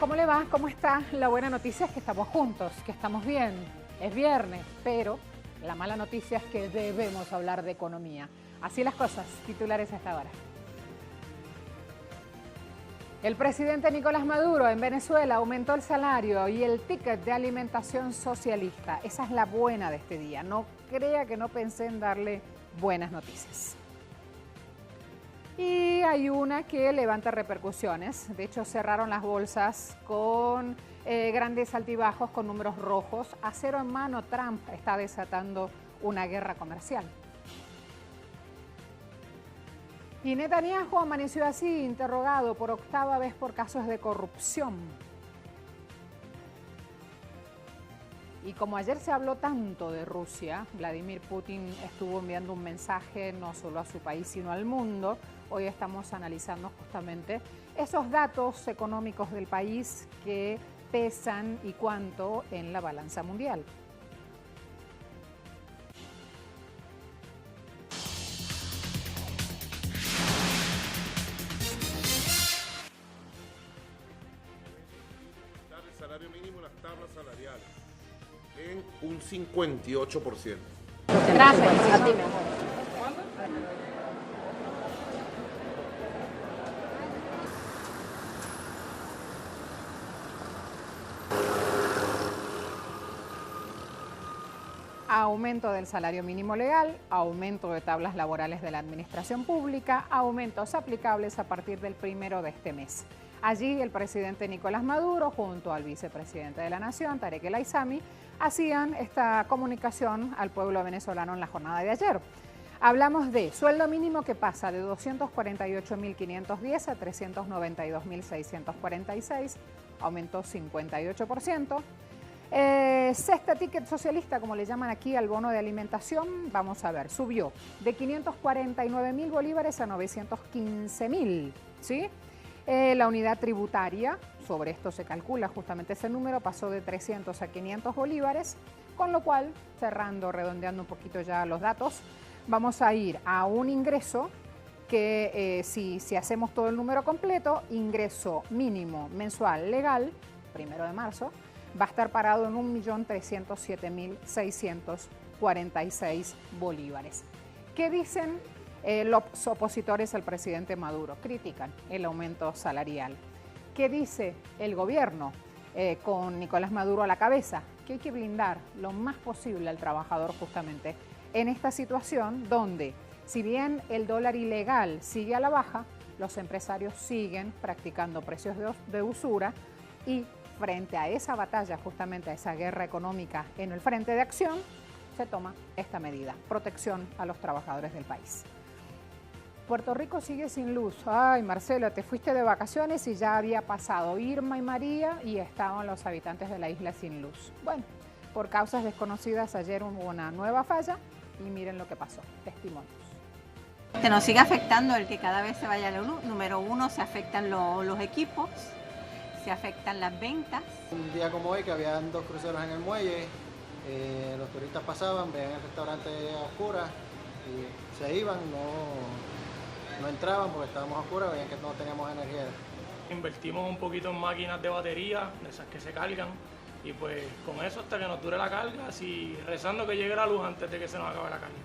¿cómo le va? ¿Cómo está? La buena noticia es que estamos juntos, que estamos bien. Es viernes, pero la mala noticia es que debemos hablar de economía. Así las cosas, titulares a esta hora. El presidente Nicolás Maduro en Venezuela aumentó el salario y el ticket de alimentación socialista. Esa es la buena de este día. No crea que no pensé en darle buenas noticias. Y hay una que levanta repercusiones. De hecho, cerraron las bolsas con grandes altibajos, con números rojos. A cero en mano, Trump está desatando una guerra comercial. Y Netanyahu amaneció así, interrogado por octava vez por casos de corrupción. Y como ayer se habló tanto de Rusia, Vladimir Putin estuvo enviando un mensaje no solo a su país, sino al mundo. Hoy estamos analizando justamente esos datos económicos del país que pesan y cuánto en la balanza mundial. El salario mínimo y las tablas salariales en un 58%. Gracias. A ti mejor. Aumento del salario mínimo legal, aumento de tablas laborales de la administración pública, aumentos aplicables a partir del 1 de este mes. Allí el presidente Nicolás Maduro junto al vicepresidente de la Nación, Tarek El Aissami, hacían esta comunicación al pueblo venezolano en la jornada de ayer. Hablamos de sueldo mínimo que pasa de 248.510 a 392.646, aumentó 58%. Sexta ticket socialista, como le llaman aquí al bono de alimentación, vamos a ver, subió de 549.000 bolívares a 915.000, ¿sí? La unidad tributaria, sobre esto se calcula justamente ese número, pasó de 300 a 500 bolívares, con lo cual, cerrando, redondeando un poquito ya los datos, vamos a ir a un ingreso que si hacemos todo el número completo, ingreso mínimo mensual legal, 1 de marzo, va a estar parado en 1.307.646 bolívares. ¿Qué dicen los opositores al presidente Maduro? Critican el aumento salarial. ¿Qué dice el gobierno con Nicolás Maduro a la cabeza? Que hay que blindar lo más posible al trabajador justamente en esta situación donde, si bien el dólar ilegal sigue a la baja, los empresarios siguen practicando precios de usura y frente a esa batalla, justamente a esa guerra económica en el frente de acción, se toma esta medida, protección a los trabajadores del país. Puerto Rico sigue sin luz. Ay, Marcelo, te fuiste de vacaciones y ya había pasado Irma y María y estaban los habitantes de la isla sin luz. Bueno, por causas desconocidas ayer hubo una nueva falla y miren lo que pasó. Testimonios. Nos sigue afectando el que cada vez se vaya la luz. Número uno, se afectan los equipos, se afectan las ventas. Un día como hoy, que habían 2 cruceros en el muelle, los turistas pasaban, veían el restaurante a oscuras y se iban, no entraban porque estábamos a oscuras, veían que no teníamos energía. Invertimos un poquito en máquinas de batería, de esas que se cargan, y pues con eso hasta que nos dure la carga, así rezando que llegue la luz antes de que se nos acabe la carga.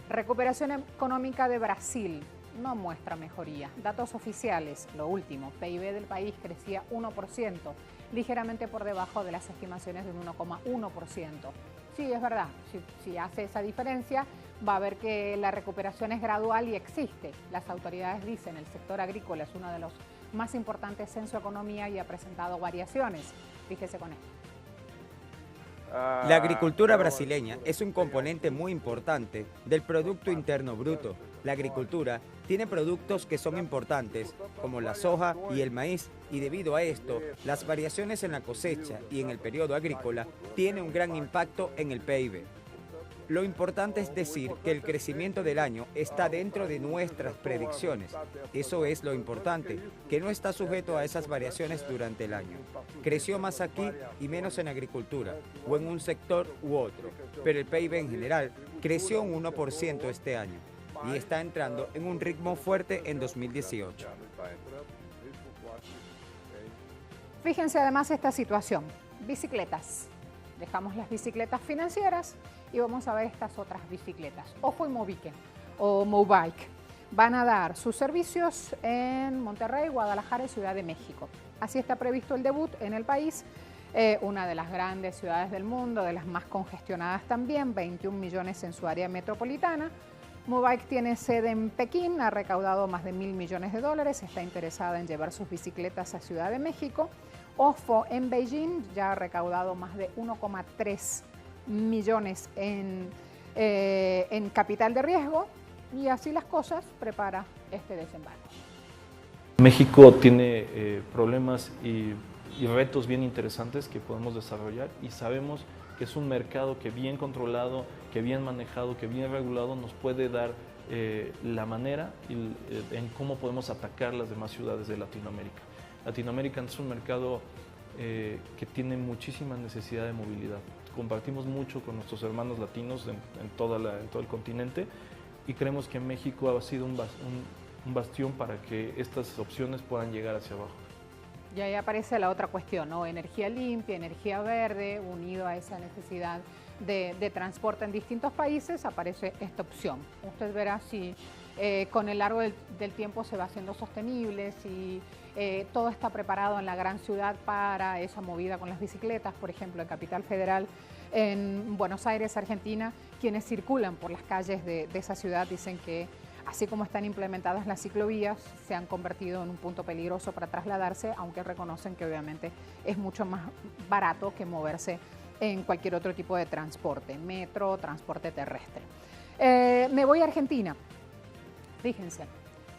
Recuperación económica de Brasil no muestra mejoría. Datos oficiales, lo último, PIB del país crecía 1%, ligeramente por debajo de las estimaciones de un 1,1%. Sí, es verdad, si hace esa diferencia, va a ver que la recuperación es gradual y existe. Las autoridades dicen, el sector agrícola es uno de los más importantes en su economía y ha presentado variaciones. Fíjese con esto. La agricultura brasileña es un componente muy importante del Producto Interno Bruto. La agricultura tiene productos que son importantes, como la soja y el maíz, y debido a esto, las variaciones en la cosecha y en el periodo agrícola tienen un gran impacto en el PIB. Lo importante es decir que el crecimiento del año está dentro de nuestras predicciones. Eso es lo importante, que no está sujeto a esas variaciones durante el año. Creció más aquí y menos en agricultura, o en un sector u otro, pero el PIB en general creció un 1% este año y está entrando en un ritmo fuerte en 2018. Fíjense además esta situación, bicicletas. Dejamos las bicicletas financieras y vamos a ver estas otras bicicletas. Ofo y Mobique o Mobike van a dar sus servicios en Monterrey, Guadalajara y Ciudad de México. Así está previsto el debut en el país, una de las grandes ciudades del mundo, de las más congestionadas también, 21 millones en su área metropolitana. Mobike tiene sede en Pekín, ha recaudado más de $1.000 millones, está interesada en llevar sus bicicletas a Ciudad de México. Ofo en Beijing ya ha recaudado más de 1,3 millones en capital de riesgo y así las cosas prepara este desembarco. México tiene problemas y retos bien interesantes que podemos desarrollar y sabemos que es un mercado que bien controlado, que bien manejado, que bien regulado nos puede dar la manera en cómo podemos atacar las demás ciudades de Latinoamérica. Latinoamérica es un mercado que tiene muchísima necesidad de movilidad. Compartimos mucho con nuestros hermanos latinos en todo el continente y creemos que México ha sido un bastión para que estas opciones puedan llegar hacia abajo. Y ahí aparece la otra cuestión, ¿no? Energía limpia, energía verde, unido a esa necesidad de transporte en distintos países, aparece esta opción. Usted verá si con el largo del tiempo se va haciendo sostenible, si todo está preparado en la gran ciudad para esa movida con las bicicletas, por ejemplo, en Capital Federal, en Buenos Aires, Argentina, quienes circulan por las calles de esa ciudad dicen que así como están implementadas las ciclovías, se han convertido en un punto peligroso para trasladarse, aunque reconocen que obviamente es mucho más barato que moverse en cualquier otro tipo de transporte, metro, transporte terrestre. Me voy a Argentina. Fíjense,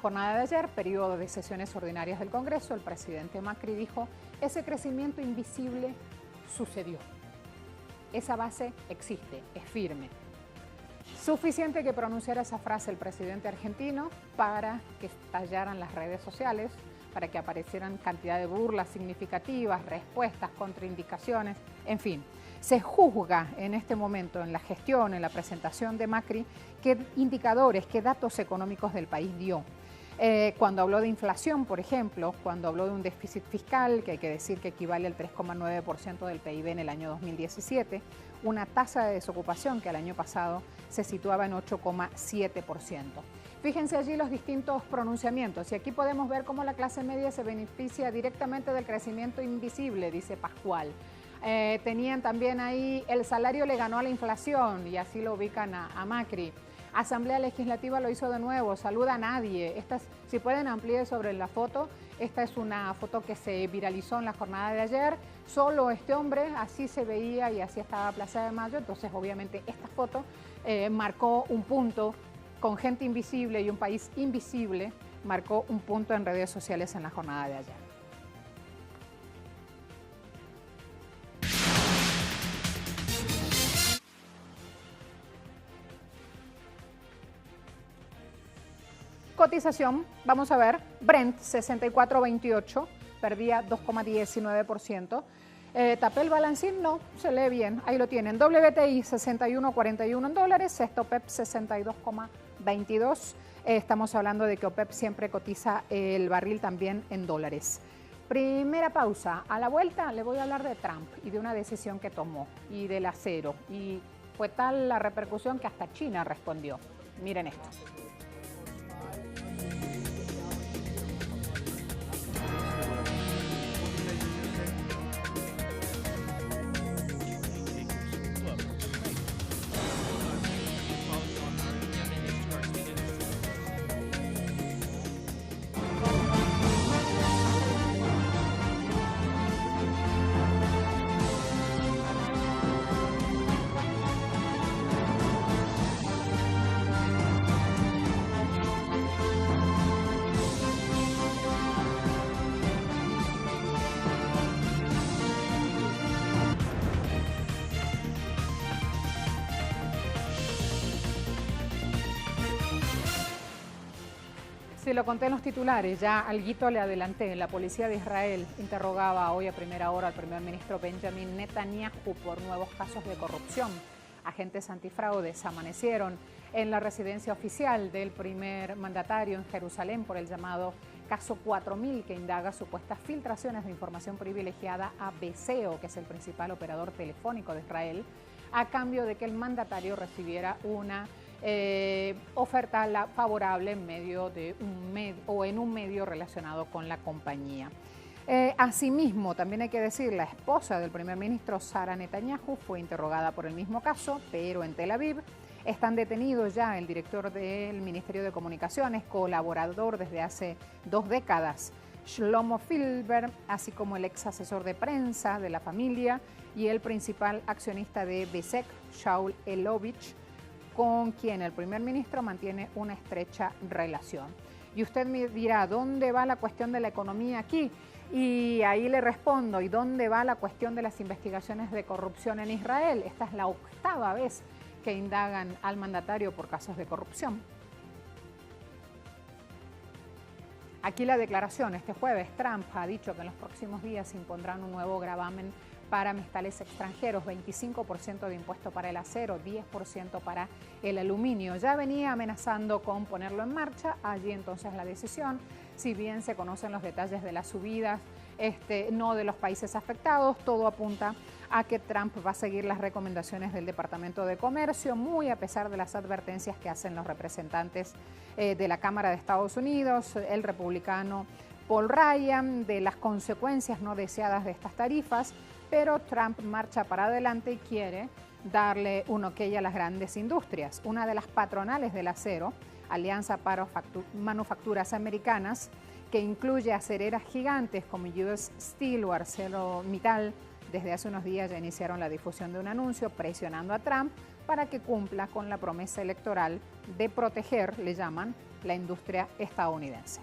jornada de ayer, periodo de sesiones ordinarias del Congreso, el presidente Macri dijo, ese crecimiento invisible sucedió. Esa base existe, es firme. Suficiente que pronunciara esa frase el presidente argentino para que estallaran las redes sociales, para que aparecieran cantidad de burlas significativas, respuestas, contraindicaciones, en fin. Se juzga en este momento en la gestión, en la presentación de Macri, qué indicadores, qué datos económicos del país dio. Cuando habló de inflación, por ejemplo, cuando habló de un déficit fiscal, que hay que decir que equivale al 3,9% del PIB en el año 2017, una tasa de desocupación que el año pasado se situaba en 8,7%. Fíjense allí los distintos pronunciamientos y aquí podemos ver cómo la clase media se beneficia directamente del crecimiento invisible, dice Pascual. Tenían también ahí, el salario le ganó a la inflación y así lo ubican a Macri. Asamblea Legislativa lo hizo de nuevo, saluda a nadie. Si pueden ampliar sobre la foto, esta es una foto que se viralizó en la jornada de ayer. Solo este hombre, así se veía y así estaba Plaza de Mayo. Entonces, obviamente, esta foto marcó un punto con gente invisible y un país invisible, marcó un punto en redes sociales en la jornada de ayer. Cotización, vamos a ver, Brent 64.28, perdía 2,19%. Tapé el balancín, no, se lee bien, ahí lo tienen. WTI 61.41 en dólares, sexto OPEP 62,22. Estamos hablando de que OPEP siempre cotiza el barril también en dólares. Primera pausa, a la vuelta le voy a hablar de Trump y de una decisión que tomó y del acero. Y fue tal la repercusión que hasta China respondió. Miren esto. Sí, lo conté en los titulares, ya alguito le adelanté. La policía de Israel interrogaba hoy a primera hora al primer ministro Benjamin Netanyahu por nuevos casos de corrupción. Agentes antifraudes amanecieron en la residencia oficial del primer mandatario en Jerusalén por el llamado caso 4000, que indaga supuestas filtraciones de información privilegiada a Beseo, que es el principal operador telefónico de Israel, a cambio de que el mandatario recibiera una oferta favorable en medio de en un medio relacionado con la compañía. Asimismo, también hay que decir, la esposa del primer ministro, Sara Netanyahu, fue interrogada por el mismo caso, pero en Tel Aviv. Están detenidos ya el director del Ministerio de Comunicaciones, colaborador desde hace 2 décadas, Shlomo Filber, así como el ex asesor de prensa de la familia y el principal accionista de Besek, Shaul Elovich, con quien el primer ministro mantiene una estrecha relación. Y usted me dirá, ¿dónde va la cuestión de la economía aquí? Y ahí le respondo, ¿y dónde va la cuestión de las investigaciones de corrupción en Israel? Esta es la 8ª vez que indagan al mandatario por casos de corrupción. Aquí la declaración. Este jueves Trump ha dicho que en los próximos días impondrán un nuevo gravamen para metales extranjeros, 25% de impuesto para el acero, 10% para el aluminio. Ya venía amenazando con ponerlo en marcha, allí entonces la decisión, si bien se conocen los detalles de las subidas, no de los países afectados, todo apunta a que Trump va a seguir las recomendaciones del Departamento de Comercio, muy a pesar de las advertencias que hacen los representantes de la Cámara de Estados Unidos, el republicano Paul Ryan, de las consecuencias no deseadas de estas tarifas, pero Trump marcha para adelante y quiere darle un ok a las grandes industrias. Una de las patronales del acero, Alianza para Manufacturas Americanas, que incluye acereras gigantes como US Steel o ArcelorMittal, desde hace unos días ya iniciaron la difusión de un anuncio presionando a Trump para que cumpla con la promesa electoral de proteger, le llaman, la industria estadounidense.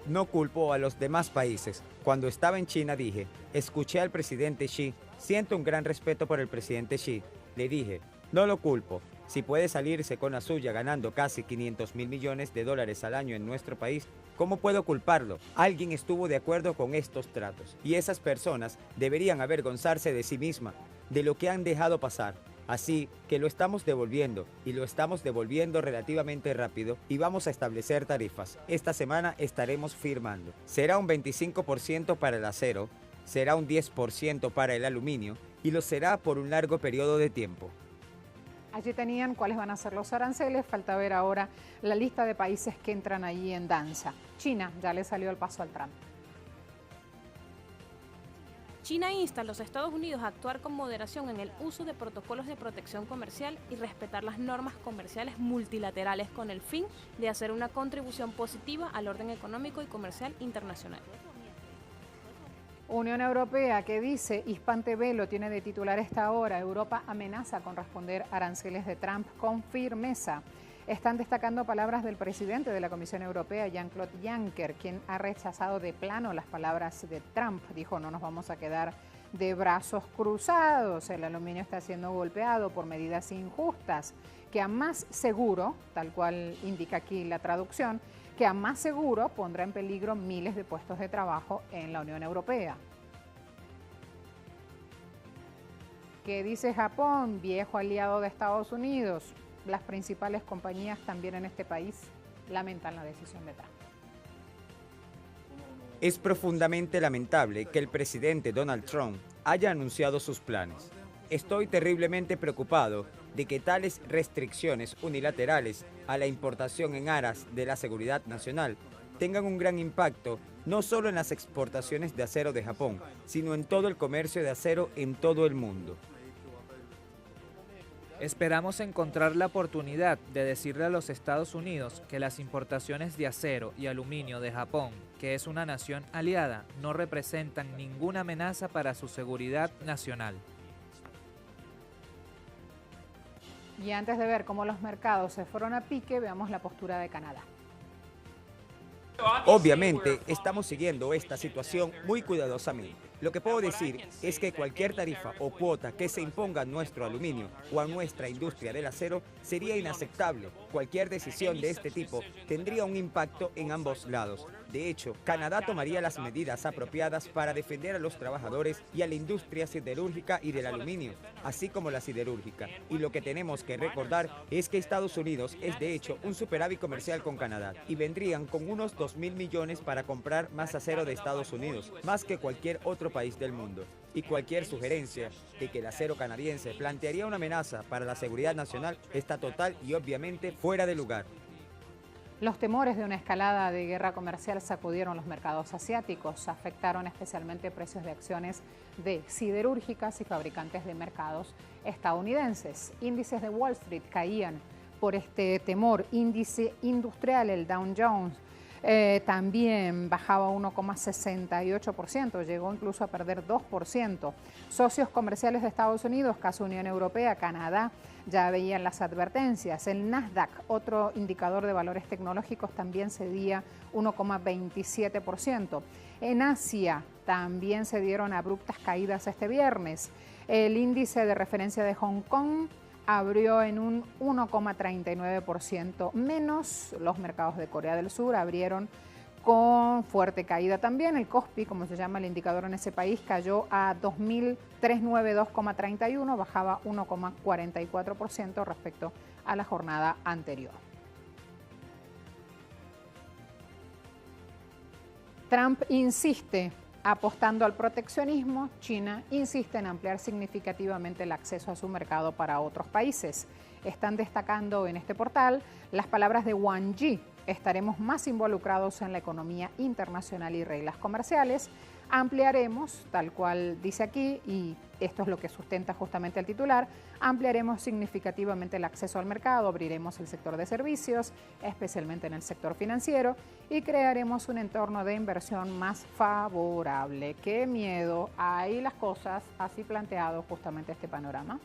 No culpo a los demás países. Cuando estaba en China dije, escuché al presidente Xi, siento un gran respeto por el presidente Xi. Le dije, no lo culpo. Si puede salirse con la suya ganando casi 500.000 millones de dólares al año en nuestro país, ¿cómo puedo culparlo? Alguien estuvo de acuerdo con estos tratos. Y esas personas deberían avergonzarse de sí mismas, de lo que han dejado pasar. Así que lo estamos devolviendo, y lo estamos devolviendo relativamente rápido, y vamos a establecer tarifas. Esta semana estaremos firmando. Será un 25% para el acero, será un 10% para el aluminio, y lo será por un largo periodo de tiempo. Allí tenían cuáles van a ser los aranceles, falta ver ahora la lista de países que entran allí en danza. China ya le salió el paso al Trump. China insta a los Estados Unidos a actuar con moderación en el uso de protocolos de protección comercial y respetar las normas comerciales multilaterales con el fin de hacer una contribución positiva al orden económico y comercial internacional. Unión Europea, que dice, Hispan TV lo tiene de titular esta hora, Europa amenaza con responder aranceles de Trump con firmeza. Están destacando palabras del presidente de la Comisión Europea, Jean-Claude Juncker, quien ha rechazado de plano las palabras de Trump. Dijo, no nos vamos a quedar de brazos cruzados, el aluminio está siendo golpeado por medidas injustas, que a más seguro, tal cual indica aquí la traducción, que a más seguro pondrá en peligro miles de puestos de trabajo en la Unión Europea. ¿Qué dice Japón, viejo aliado de Estados Unidos? Las principales compañías también en este país lamentan la decisión de Trump. Es profundamente lamentable que el presidente Donald Trump haya anunciado sus planes. Estoy terriblemente preocupado de que tales restricciones unilaterales a la importación en aras de la seguridad nacional tengan un gran impacto no solo en las exportaciones de acero de Japón, sino en todo el comercio de acero en todo el mundo. Esperamos encontrar la oportunidad de decirle a los Estados Unidos que las importaciones de acero y aluminio de Japón, que es una nación aliada, no representan ninguna amenaza para su seguridad nacional. Y antes de ver cómo los mercados se fueron a pique, veamos la postura de Canadá. Obviamente, estamos siguiendo esta situación muy cuidadosamente. Lo que puedo decir es que cualquier tarifa o cuota que se imponga a nuestro aluminio o a nuestra industria del acero sería inaceptable. Cualquier decisión de este tipo tendría un impacto en ambos lados, De hecho, Canadá tomaría las medidas apropiadas para defender a los trabajadores y a la industria siderúrgica y del aluminio, así como la siderúrgica. Y lo que tenemos que recordar es que Estados Unidos es de hecho un superávit comercial con Canadá y vendrían con unos 2.000 millones para comprar más acero de Estados Unidos, más que cualquier otro país del mundo. Y cualquier sugerencia de que el acero canadiense plantearía una amenaza para la seguridad nacional está total y obviamente fuera de lugar. Los temores de una escalada de guerra comercial sacudieron los mercados asiáticos, afectaron especialmente precios de acciones de siderúrgicas y fabricantes de mercados estadounidenses. Índices de Wall Street caían por este temor. Índice industrial, el Dow Jones, también bajaba 1,68%, llegó incluso a perder 2%. Socios comerciales de Estados Unidos, caso Unión Europea, Canadá, ya veían las advertencias. El Nasdaq, otro indicador de valores tecnológicos, también cedía 1,27%. En Asia también se dieron abruptas caídas este viernes. El índice de referencia de Hong Kong abrió en un 1,39% menos. Los mercados de Corea del Sur abrieron con fuerte caída también. El Kospi, como se llama el indicador en ese país, cayó a 2.392,31, bajaba 1,44% respecto a la jornada anterior. Trump insiste apostando al proteccionismo. China insiste en ampliar significativamente el acceso a su mercado para otros países. Están destacando en este portal las palabras de Wang Yi: estaremos más involucrados en la economía internacional y reglas comerciales. Ampliaremos, tal cual dice aquí, y esto es lo que sustenta justamente el titular, ampliaremos significativamente el acceso al mercado, abriremos el sector de servicios, especialmente en el sector financiero, y crearemos un entorno de inversión más favorable. ¡Qué miedo! Ahí las cosas, así planteado justamente este panorama.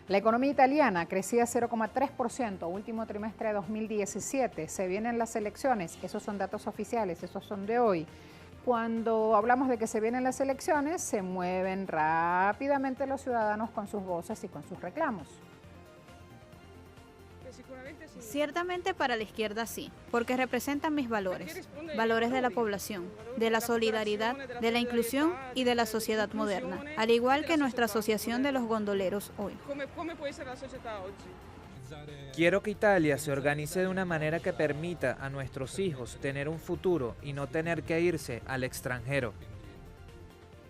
La economía italiana crecía 0,3%, último trimestre de 2017. Se vienen las elecciones, esos son datos oficiales, esos son de hoy. Cuando hablamos de que se vienen las elecciones, se mueven rápidamente los ciudadanos con sus voces y con sus reclamos. Ciertamente para la izquierda sí, porque representan mis valores, valores de la población, de la solidaridad, de la inclusión y de la sociedad moderna, al igual que nuestra asociación de los gondoleros hoy. Quiero que Italia se organice de una manera que permita a nuestros hijos tener un futuro y no tener que irse al extranjero.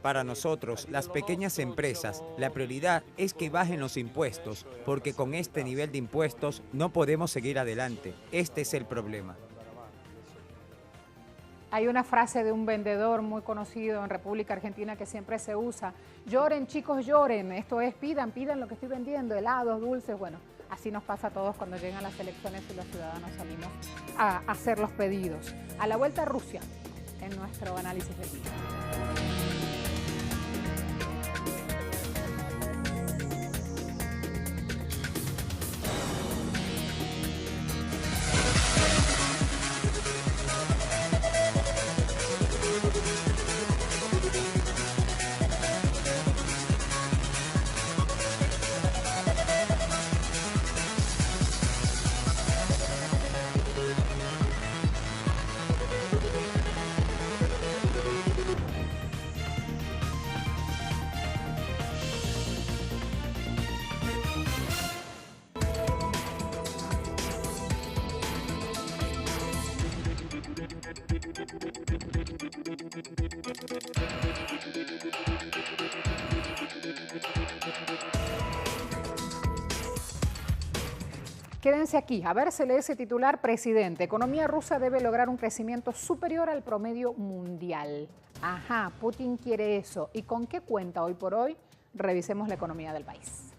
Para nosotros, las pequeñas empresas, la prioridad es que bajen los impuestos, porque con este nivel de impuestos no podemos seguir adelante. Este es el problema. Hay una frase de un vendedor muy conocido en República Argentina que siempre se usa: lloren chicos, lloren. Esto es, pidan lo que estoy vendiendo, helados, dulces. Bueno, así nos pasa a todos cuando llegan las elecciones y los ciudadanos salimos a hacer los pedidos. A la vuelta a Rusia, en nuestro análisis del día. Quédense aquí, a ver, se lee ese titular: presidente, economía rusa debe lograr un crecimiento superior al promedio mundial. Ajá, Putin quiere eso. ¿Y con qué cuenta hoy por hoy? Revisemos la economía del país.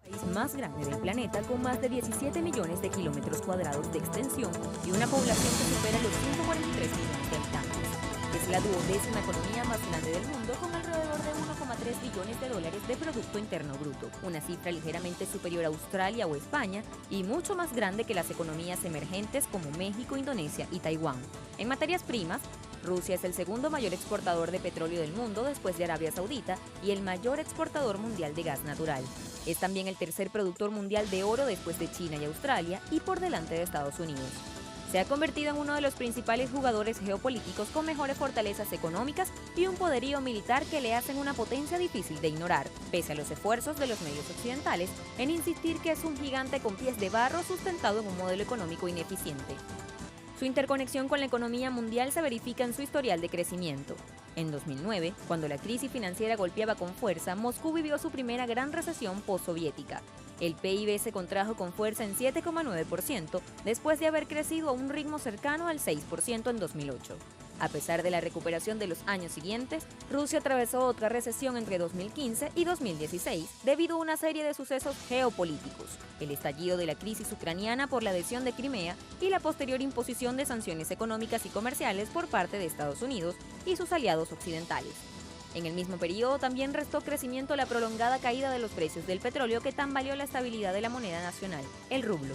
El país más grande del planeta, con más de 17 millones de kilómetros cuadrados de extensión y una población que supera los 143 millones de habitantes. Es la 12ª economía más grande del mundo, con alrededor de 1,3 billones de dólares de Producto Interno Bruto, una cifra ligeramente superior a Australia o España y mucho más grande que las economías emergentes como México, Indonesia y Taiwán. En materias primas, Rusia es el segundo mayor exportador de petróleo del mundo después de Arabia Saudita y el mayor exportador mundial de gas natural. Es también el tercer productor mundial de oro después de China y Australia y por delante de Estados Unidos. se ha convertido en uno de los principales jugadores geopolíticos con mejores fortalezas económicas y un poderío militar que le hacen una potencia difícil de ignorar, pese a los esfuerzos de los medios occidentales en insistir que es un gigante con pies de barro sustentado en un modelo económico ineficiente. Su interconexión con la economía mundial se verifica en su historial de crecimiento. En 2009, cuando la crisis financiera golpeaba con fuerza, Moscú vivió su primera gran recesión postsoviética. El PIB se contrajo con fuerza en 7,9%, después de haber crecido a un ritmo cercano al 6% en 2008. A pesar de la recuperación de los años siguientes, Rusia atravesó otra recesión entre 2015 y 2016 debido a una serie de sucesos geopolíticos, el estallido de la crisis ucraniana por la adhesión de Crimea y la posterior imposición de sanciones económicas y comerciales por parte de Estados Unidos y sus aliados occidentales. En el mismo periodo también restó crecimiento la prolongada caída de los precios del petróleo que tambaleó la estabilidad de la moneda nacional, el rublo.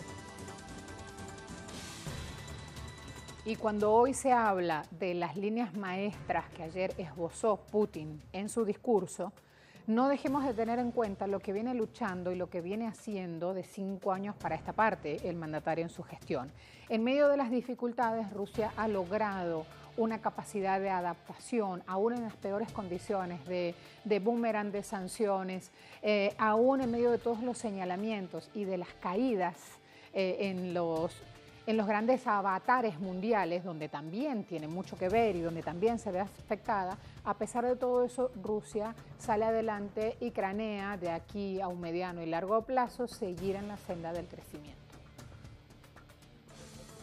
Y cuando hoy se habla de las líneas maestras que ayer esbozó Putin en su discurso, no dejemos de tener en cuenta lo que viene luchando y lo que viene haciendo de 5 años para esta parte el mandatario en su gestión. En medio de las dificultades, Rusia ha logrado una capacidad de adaptación, aún en las peores condiciones, de boomerang de sanciones, aún en medio de todos los señalamientos y de las caídas en los grandes avatares mundiales, donde también tiene mucho que ver y donde también se ve afectada. A pesar de todo eso, Rusia sale adelante y cranea de aquí a un mediano y largo plazo seguir en la senda del crecimiento.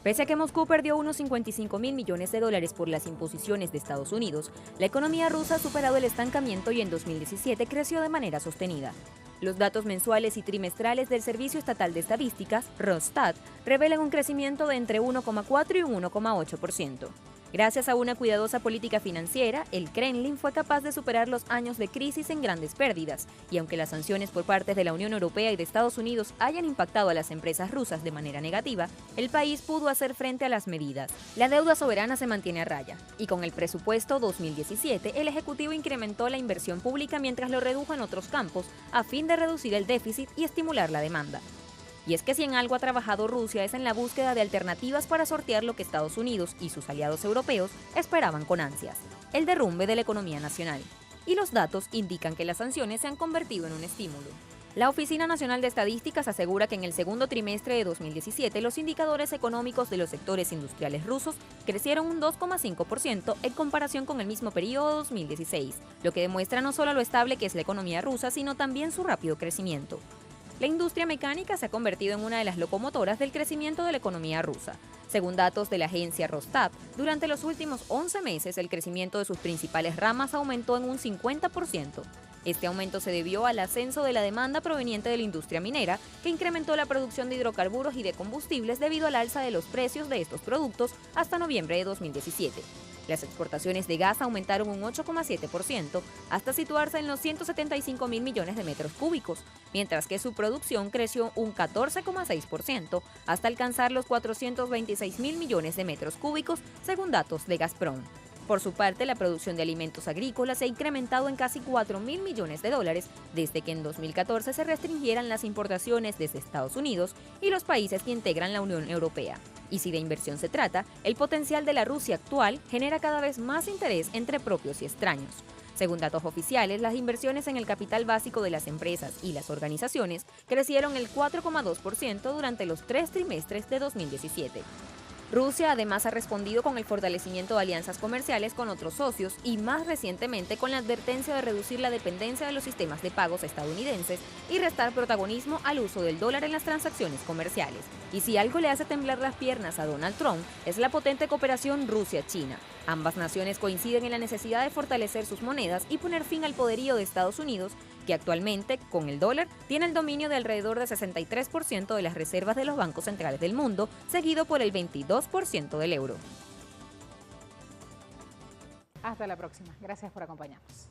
Pese a que Moscú perdió unos $55.000 millones por las imposiciones de Estados Unidos, la economía rusa ha superado el estancamiento y en 2017 creció de manera sostenida. Los datos mensuales y trimestrales del Servicio Estatal de Estadísticas, Rosstat, revelan un crecimiento de entre 1,4 y un 1,8%. Gracias a una cuidadosa política financiera, el Kremlin fue capaz de superar los años de crisis en grandes pérdidas, y aunque las sanciones por parte de la Unión Europea y de Estados Unidos hayan impactado a las empresas rusas de manera negativa, el país pudo hacer frente a las medidas. La deuda soberana se mantiene a raya, y con el presupuesto 2017, el Ejecutivo incrementó la inversión pública mientras lo redujo en otros campos, a fin de reducir el déficit y estimular la demanda. Y es que si en algo ha trabajado Rusia es en la búsqueda de alternativas para sortear lo que Estados Unidos y sus aliados europeos esperaban con ansias, el derrumbe de la economía nacional. Y los datos indican que las sanciones se han convertido en un estímulo. La Oficina Nacional de Estadísticas asegura que en el segundo trimestre de 2017 los indicadores económicos de los sectores industriales rusos crecieron un 2,5% en comparación con el mismo periodo de 2016, lo que demuestra no solo lo estable que es la economía rusa, sino también su rápido crecimiento. La industria mecánica se ha convertido en una de las locomotoras del crecimiento de la economía rusa. Según datos de la agencia Rosstat, durante los últimos 11 meses el crecimiento de sus principales ramas aumentó en un 50%. Este aumento se debió al ascenso de la demanda proveniente de la industria minera, que incrementó la producción de hidrocarburos y de combustibles debido al alza de los precios de estos productos hasta noviembre de 2017. Las exportaciones de gas aumentaron un 8,7% hasta situarse en los 175.000 millones de metros cúbicos, mientras que su producción creció un 14,6% hasta alcanzar los 426.000 millones de metros cúbicos, según datos de Gazprom. Por su parte, la producción de alimentos agrícolas se ha incrementado en casi $4.000 millones desde que en 2014 se restringieran las importaciones desde Estados Unidos y los países que integran la Unión Europea. Y si de inversión se trata, el potencial de la Rusia actual genera cada vez más interés entre propios y extraños. Según datos oficiales, las inversiones en el capital básico de las empresas y las organizaciones crecieron el 4,2% durante los 3 trimestres de 2017. Rusia además ha respondido con el fortalecimiento de alianzas comerciales con otros socios y más recientemente con la advertencia de reducir la dependencia de los sistemas de pagos estadounidenses y restar protagonismo al uso del dólar en las transacciones comerciales. Y si algo le hace temblar las piernas a Donald Trump es la potente cooperación Rusia-China. Ambas naciones coinciden en la necesidad de fortalecer sus monedas y poner fin al poderío de Estados Unidos, que actualmente, con el dólar, tiene el dominio de alrededor de 63% de las reservas de los bancos centrales del mundo, seguido por el 22% del euro. Hasta la próxima. Gracias por acompañarnos.